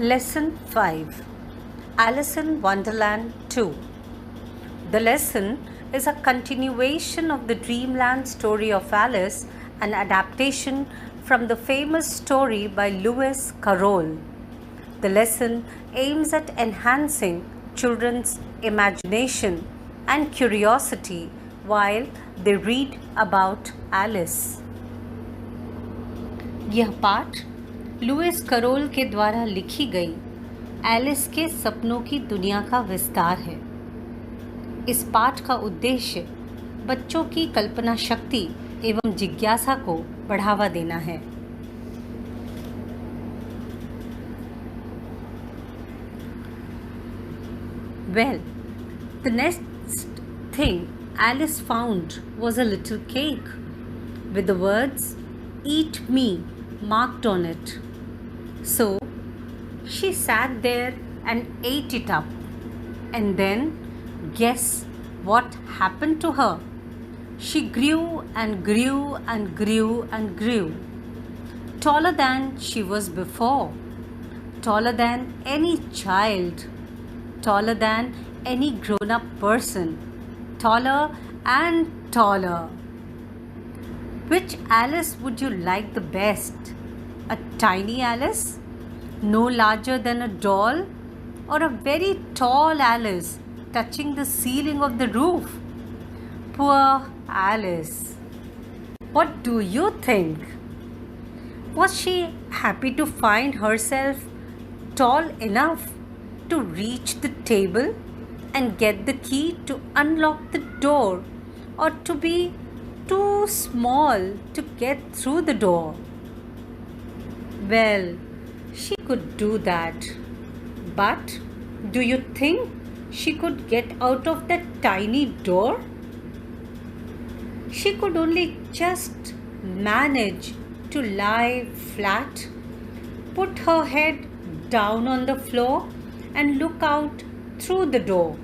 Lesson 5 Alice in Wonderland 2. The lesson is a continuation of the Dreamland story of Alice, an adaptation from the famous story by Lewis Carroll. The lesson aims at enhancing children's imagination and curiosity while they read about Alice. यह पाठ Louis carol के द्वारा लिखी गई Alice के सपनों की दुनिया का विस्तार है। इस पाठ का उद्देश्य बच्चों की कल्पना शक्ति एवं जिज्ञासा को बढ़ावा देना है। Well, the next thing Alice found was a little cake with the words "Eat me" marked on it. So she sat there and ate it up. And then guess what happened to her? She grew and grew and grew and grew. Taller than she was before. Taller than any child. Taller than any grown-up person. Taller and taller. Which Alice would you like the best? A tiny Alice, no larger than a doll, or a very tall Alice touching the ceiling of the roof? Poor Alice. What do you think? Was she happy to find herself tall enough to reach the table and get the key to unlock the door, or to be too small to get through the door? Well, she could do that. But do you think she could get out of that tiny door? She could only just manage to lie flat, put her head down on the floor and look out through the door.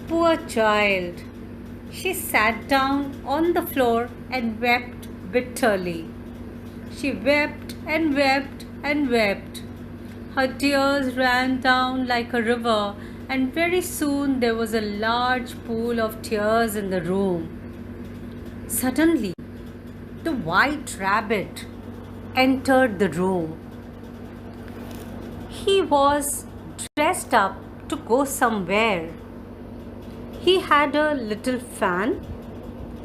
Poor child! She sat down on the floor and wept bitterly. She wept and wept and wept. Her tears ran down like a river, and very soon there was a large pool of tears in the room. Suddenly, the White Rabbit entered the room. He was dressed up to go somewhere. He had a little fan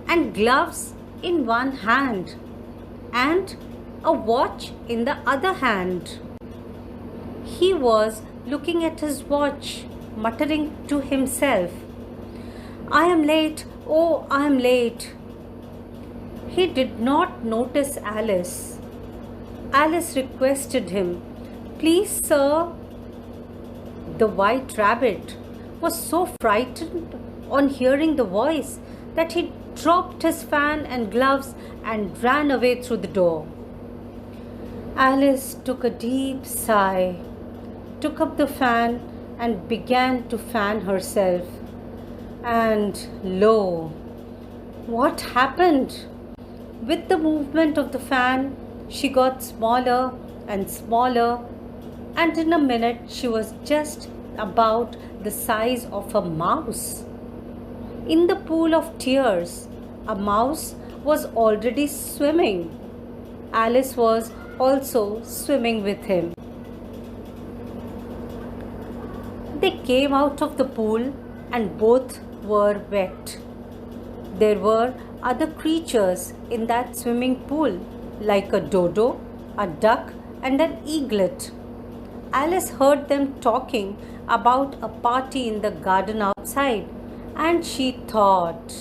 and gloves in one hand and a watch in the other hand. He was looking at his watch, muttering to himself, "I am late, oh, I am late." He did not notice Alice. Alice requested him, "Please, sir." The White Rabbit was so frightened on hearing the voice that he dropped his fan and gloves and ran away through the door. Alice took a deep sigh, took up the fan and began to fan herself. And lo, what happened? With the movement of the fan, she got smaller and smaller, and in a minute she was just about the size of a mouse. In the pool of tears, a mouse was already swimming. Alice was also swimming with him. They came out of the pool and both were wet. There were other creatures in that swimming pool, like a dodo, a duck, and an eaglet. Alice heard them talking about a party in the garden outside, and she thought,